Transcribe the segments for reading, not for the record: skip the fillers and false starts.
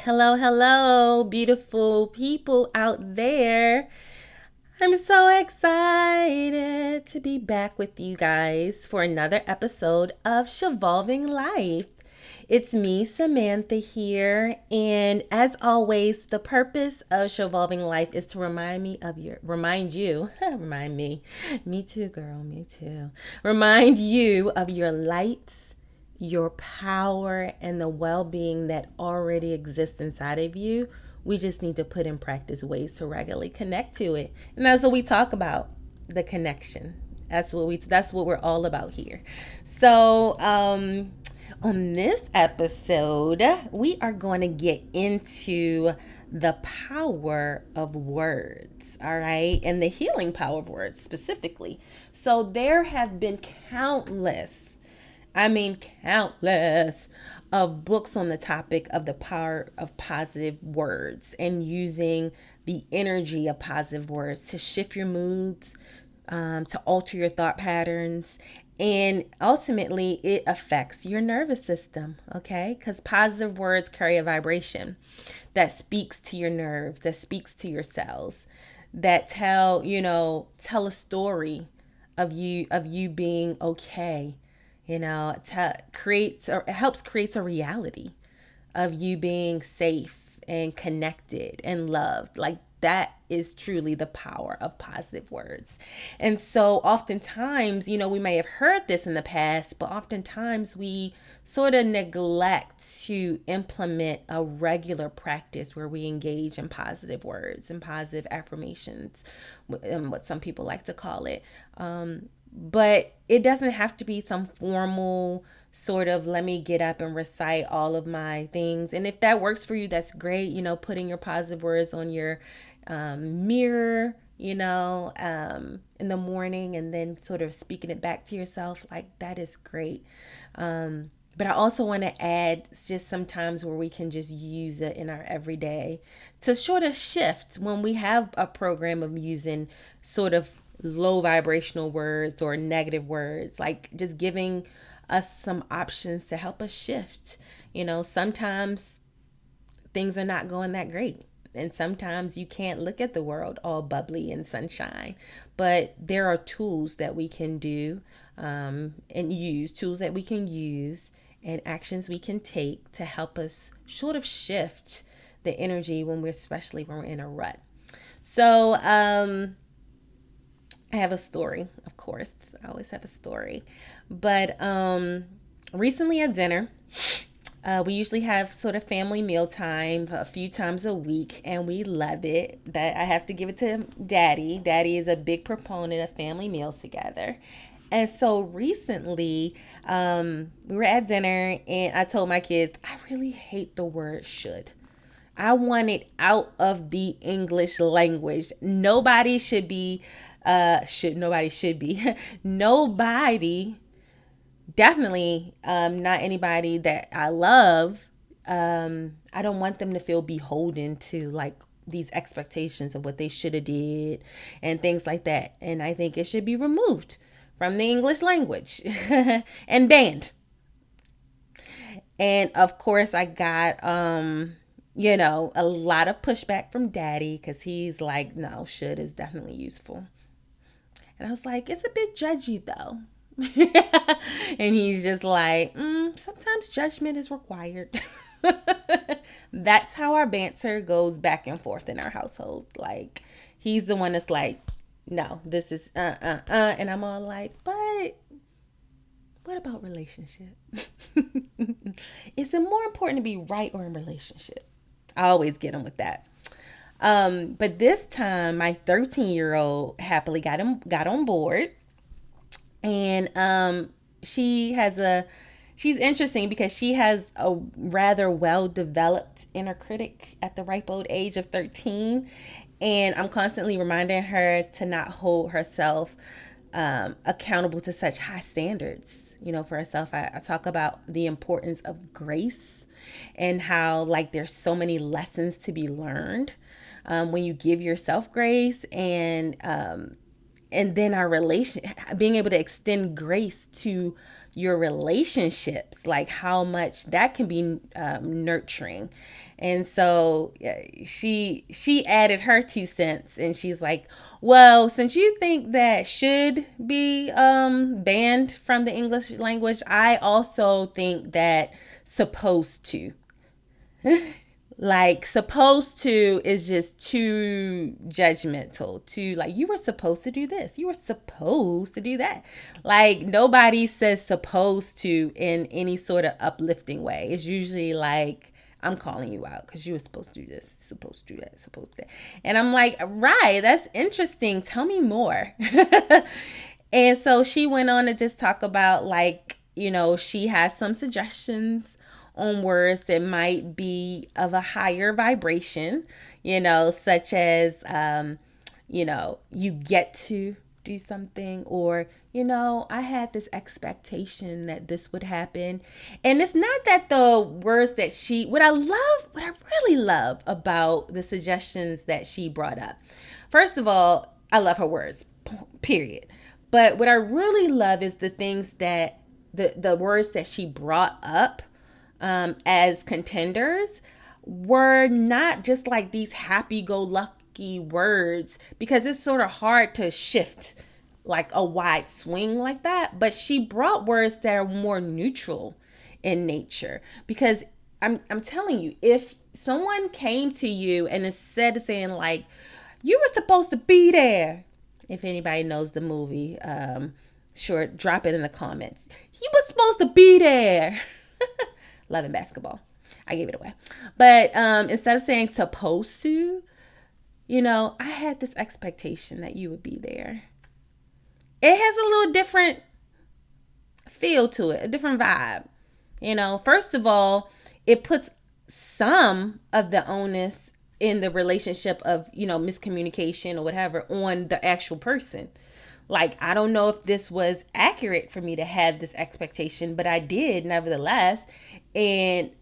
Hello, hello, beautiful people out there. I'm so excited to be back with you guys for another episode of Shevolving Life. It's me, Samantha, here, and as always, the purpose of Shevolving Life is to remind you, me too, girl, me too, remind you of your light, your power, and the well being that already exists inside of you. We just need to put in practice ways to regularly connect to it. And that's what we talk about, the connection. That's what we're all about here. So on this episode, we are going to get into the power of words, all right? And the healing power of words specifically. So there have been countless of books on the topic of the power of positive words and using the energy of positive words to shift your moods, to alter your thought patterns, and ultimately it affects your nervous system, okay? Because positive words carry a vibration that speaks to your nerves, that speaks to your cells, that tell a story of you being okay, creates or it helps creates a reality of you being safe and connected and loved. Like that is truly the power of positive words. And so oftentimes, we may have heard this in the past, but oftentimes we sort of neglect to implement a regular practice where we engage in positive words and positive affirmations, what some people like to call it. But it doesn't have to be some formal sort of let me get up and recite all of my things. And if that works for you, that's great. Putting your positive words on your mirror, in the morning and then sort of speaking it back to yourself, like that is great. But I also want to add just sometimes where we can just use it in our everyday to sort of shift when we have a program of using sort of low vibrational words or negative words, like just giving us some options to help us shift. Sometimes things are not going that great. And sometimes you can't look at the world all bubbly and sunshine. But there are tools that we can do and use, tools that we can use and actions we can take to help us sort of shift the energy especially when we're in a rut. So I have a story, of course. I always have a story. But recently at dinner, we usually have sort of family meal time a few times a week, and we love it. That I have to give it to Daddy. Daddy is a big proponent of family meals together. And so recently, we were at dinner, and I told my kids, I really hate the word should. I want it out of the English language. Nobody should be. Nobody, definitely not anybody that I love. I don't want them to feel beholden to like these expectations of what they should have did and things like that. And I think it should be removed from the English language and banned. And of course, I got a lot of pushback from Daddy because he's like, no, should is definitely useful. And I was like, it's a bit judgy though. And he's just like, sometimes judgment is required. That's how our banter goes back and forth in our household. Like, he's the one that's like, no, this is and I'm all like, but what about relationship? Is it more important to be right or in relationship? I always get him with that. But this time, my 13-year-old happily got on board, and she's interesting because she has a rather well developed inner critic at the ripe old age of 13, and I'm constantly reminding her to not hold herself accountable to such high standards. For herself, I talk about the importance of grace and how like there's so many lessons to be learned when you give yourself grace, and then our relation being able to extend grace to your relationships, like how much that can be nurturing And so she added her 2 cents, and she's like, well, since you think that should be banned from the English language, I also think that supposed to, like, supposed to is just too judgmental, too like, you were supposed to do this, you were supposed to do that. Like, nobody says supposed to in any sort of uplifting way. It's usually like, I'm calling you out because you were supposed to do this, supposed to do that, supposed to do that. And I'm like, right, that's interesting, tell me more. And so she went on to just talk about, like, she has some suggestions on words that might be of a higher vibration, such as, you get to do something, or, I had this expectation that this would happen. And it's not that the words that what I really love about the suggestions that she brought up. First of all, I love her words, period. But what I really love is the things that the words that she brought up as contenders were not just like these happy-go-lucky words, because it's sort of hard to shift like a wide swing like that. But she brought words that are more neutral in nature, because I'm telling you, if someone came to you and instead of saying like, you were supposed to be there, if anybody knows the movie, sure, drop it in the comments. You were supposed to be there. Loving basketball. I gave it away. But instead of saying supposed to, I had this expectation that you would be there. It has a little different feel to it, a different vibe. First of all, it puts some of the onus in the relationship of, miscommunication or whatever on the actual person. Like, I don't know if this was accurate for me to have this expectation, but I did nevertheless. And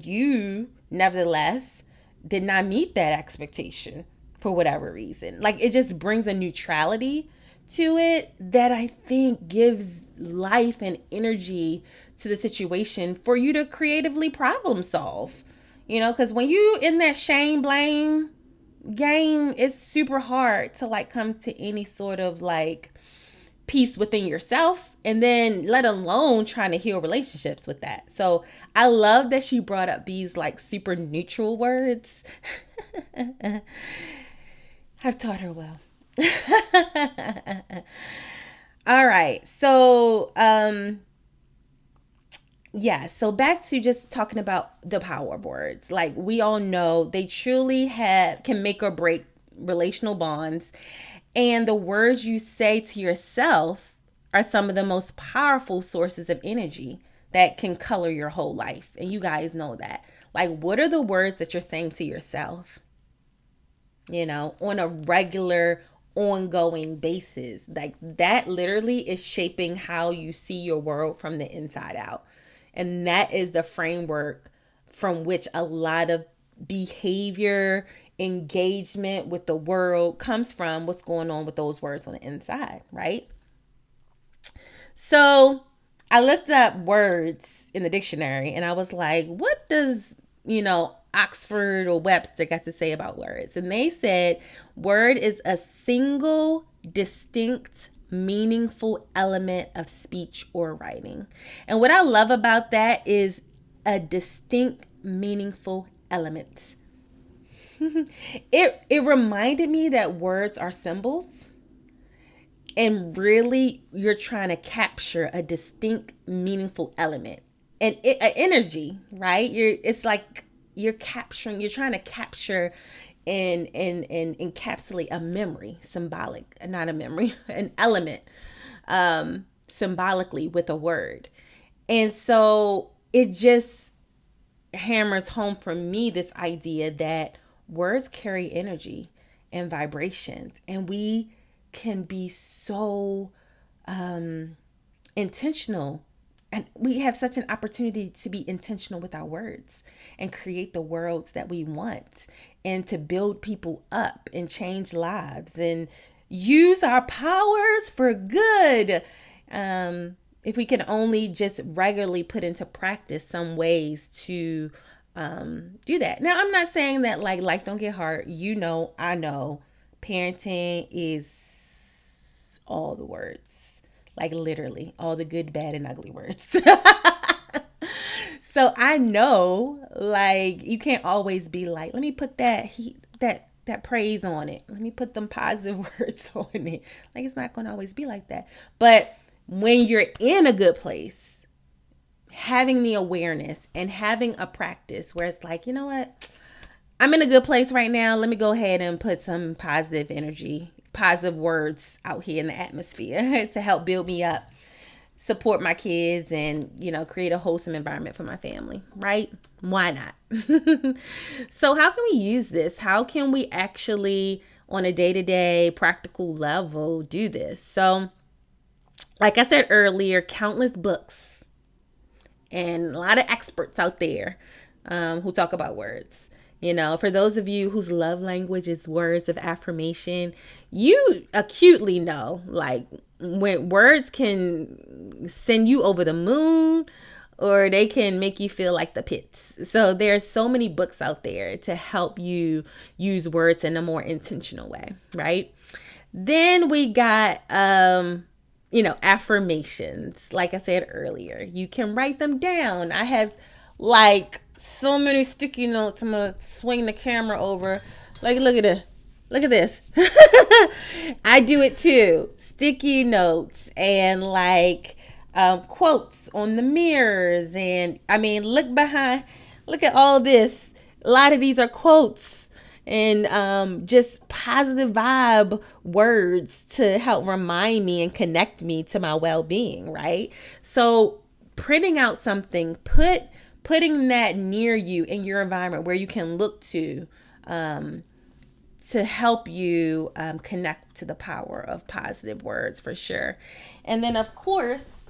you nevertheless did not meet that expectation for whatever reason. Like, it just brings a neutrality to it that I think gives life and energy to the situation for you to creatively problem solve. Because when you in that shame blame game, it's super hard to like come to any sort of like peace within yourself, and then let alone trying to heal relationships with that. So I love that she brought up these like super neutral words. I've taught her well. All right. So so back to just talking about the power words. Like, we all know they truly can make or break relational bonds. And the words you say to yourself are some of the most powerful sources of energy that can color your whole life. And you guys know that. Like, what are the words that you're saying to yourself, on a regular, ongoing basis? Like, that literally is shaping how you see your world from the inside out. And that is the framework from which a lot of behavior, engagement with the world comes from, what's going on with those words on the inside, right? So I looked up words in the dictionary and I was like, what does, Oxford or Webster got to say about words? And they said, word is a single, distinct, meaningful element of speech or writing. And what I love about that is a distinct, meaningful element. It reminded me that words are symbols, and really you're trying to capture a distinct, meaningful element and energy, right? It's like you're trying to capture and encapsulate a memory, symbolic, not a memory, an element, symbolically with a word. And so it just hammers home for me this idea that words carry energy and vibrations, and we can be so intentional, and we have such an opportunity to be intentional with our words and create the worlds that we want, and to build people up and change lives and use our powers for good. If we can only just regularly put into practice some ways to do that. Now, I'm not saying that like life don't get hard. I know parenting is all the words, like literally all the good, bad, and ugly words. So I know, like, you can't always be like, let me put that praise on it. Let me put them positive words on it. Like, it's not going to always be like that. But when you're in a good place, having the awareness and having a practice where it's like, you know what? I'm in a good place right now. Let me go ahead and put some positive energy, positive words out here in the atmosphere to help build me up, support my kids, and create a wholesome environment for my family, right? Why not? So how can we use this? How can we actually on a day-to-day practical level do this? So like I said earlier, countless books and a lot of experts out there who talk about words. For those of you whose love language is words of affirmation, you acutely know, like, when words can send you over the moon or they can make you feel like the pits. So there's so many books out there to help you use words in a more intentional way, right? Then we got affirmations. Like I said earlier, you can write them down. I have like so many sticky notes. I'm gonna swing the camera over. Like, look at it. Look at this. I do it too. Sticky notes and like quotes on the mirrors. And I mean, look at all this. A lot of these are quotes and just positive vibe words to help remind me and connect me to my well-being, right? So printing out something, putting that near you in your environment where you can look to help you connect to the power of positive words, for sure. And then, of course,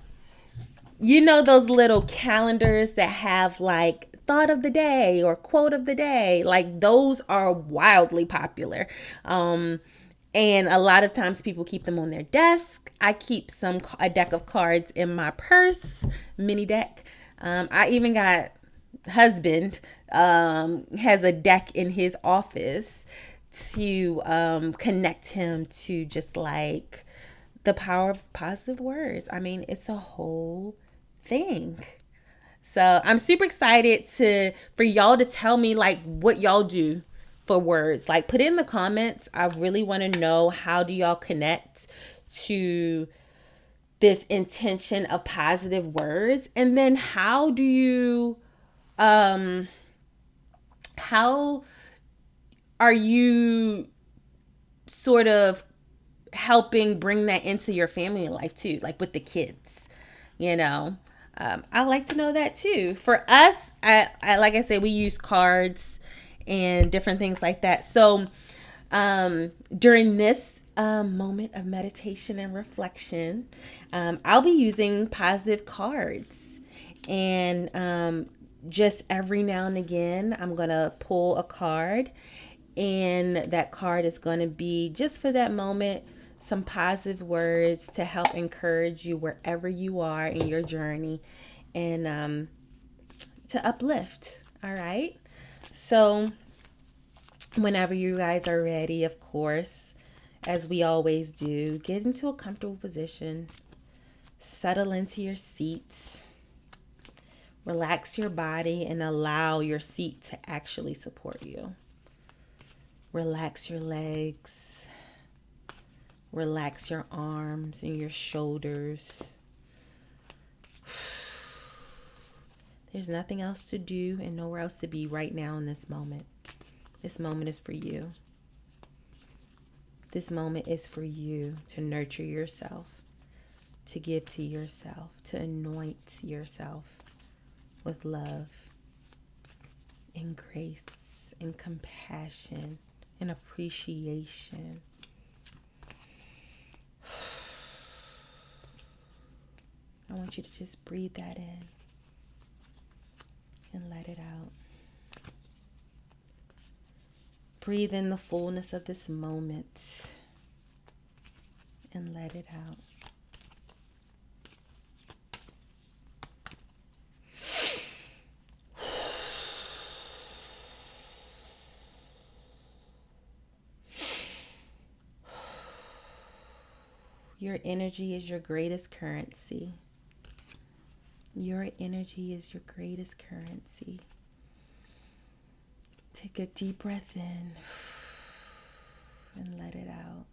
those little calendars that have like thought of the day or quote of the day, like those are wildly popular. And a lot of times people keep them on their desk. I keep a deck of cards in my purse, mini deck. I even got husband has a deck in his office to connect him to just like the power of positive words. I mean, it's a whole thing. So I'm super excited for y'all to tell me like what y'all do for words. Like, put it in the comments. I really want to know, how do y'all connect to this intention of positive words? And then how do you how are you sort of helping bring that into your family life too, like with the kids? I like to know that too. For us, I like I said, we use cards and different things like that. So during this moment of meditation and reflection, I'll be using positive cards. And just every now and again, I'm going to pull a card. And that card is going to be just for that moment, some positive words to help encourage you wherever you are in your journey and to uplift. All right. So whenever you guys are ready, of course, as we always do, get into a comfortable position, settle into your seat, relax your body, and allow your seat to actually support you. Relax your legs. Relax your arms and your shoulders. There's nothing else to do and nowhere else to be right now in this moment. This moment is for you. This moment is for you to nurture yourself, to give to yourself, to anoint yourself with love and grace and compassion and appreciation. I want you to just breathe that in and let it out. Breathe in the fullness of this moment and let it out. Your energy is your greatest currency. Your energy is your greatest currency. Take a deep breath in and let it out.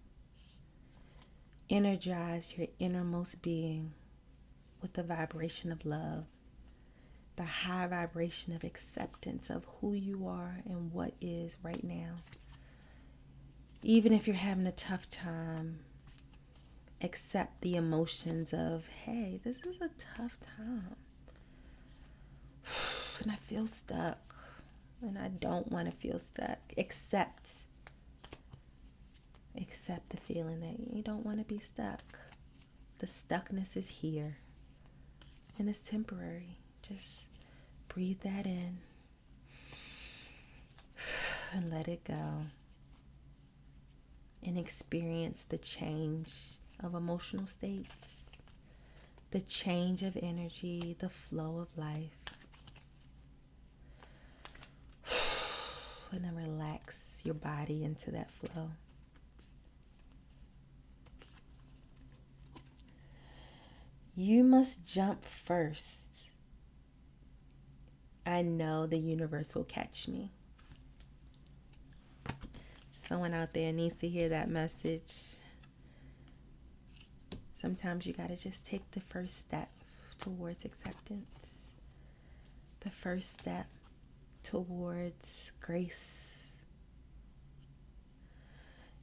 Energize your innermost being with the vibration of love, the high vibration of acceptance of who you are and what is right now. Even if you're having a tough time, accept the emotions of, hey, this is a tough time. And I feel stuck. And I don't want to feel stuck. Accept the feeling that you don't want to be stuck. The stuckness is here. And it's temporary. Just breathe that in. And let it go. And experience the change of emotional states. The change of energy. The flow of life. And then relax your body into that flow. You must jump first. I know the universe will catch me. Someone out there needs to hear that message. Sometimes you got to just take the first step towards acceptance. The first step towards grace.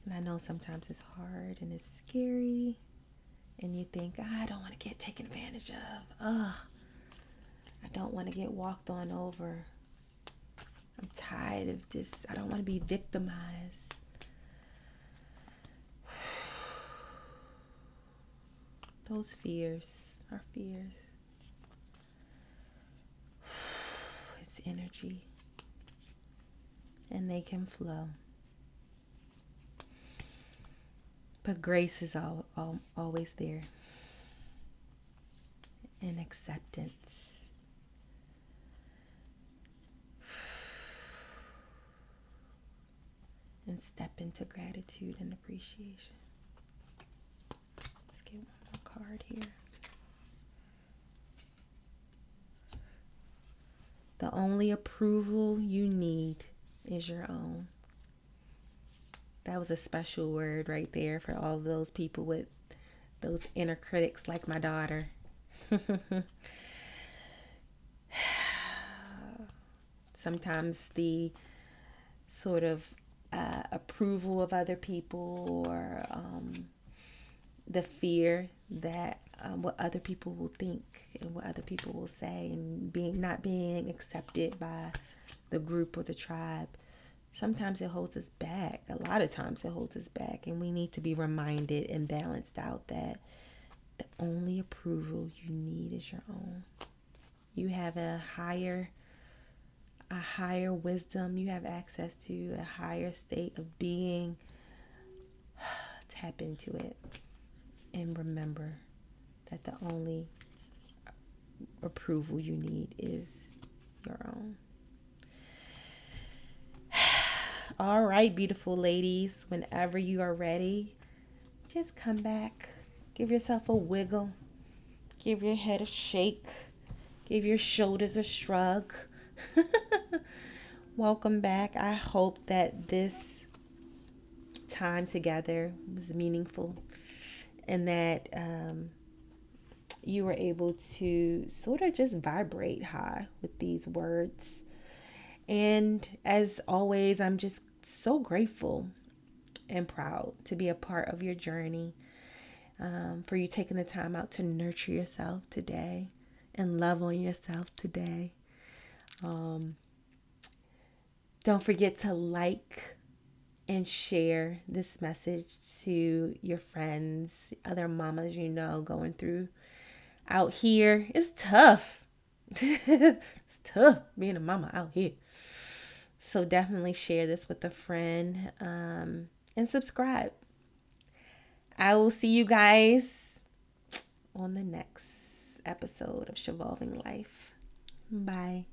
And I know sometimes it's hard and it's scary. And you think, I don't want to get taken advantage of. I don't want to get walked on over. I'm tired of this. I don't want to be victimized. Those fears are fears. It's energy. And they can flow. But grace is always there. And acceptance. And step into gratitude and appreciation. Let's get one more card here. The only approval you need is your own. That was a special word right there for all of those people with those inner critics like my daughter. Sometimes the sort of approval of other people or the fear that what other people will think and what other people will say and not being accepted by the group or the tribe. Sometimes it holds us back. A lot of times it holds us back, and we need to be reminded and balanced out that the only approval you need is your own. You have a higher wisdom. You have access to a higher state of being. Tap into it and remember that the only approval you need is your own. All right, beautiful ladies, whenever you are ready, just come back. Give yourself a wiggle. Give your head a shake. Give your shoulders a shrug. Welcome back. I hope that this time together was meaningful and that you were able to sort of just vibrate high with these words. And as always, I'm just so grateful and proud to be a part of your journey, for you taking the time out to nurture yourself today and love on yourself today. Don't forget to like and share this message to your friends, other mamas you know going through out here. It's tough. It's tough being a mama out here. So definitely share this with a friend, and subscribe. I will see you guys on the next episode of Shevolving Life. Bye.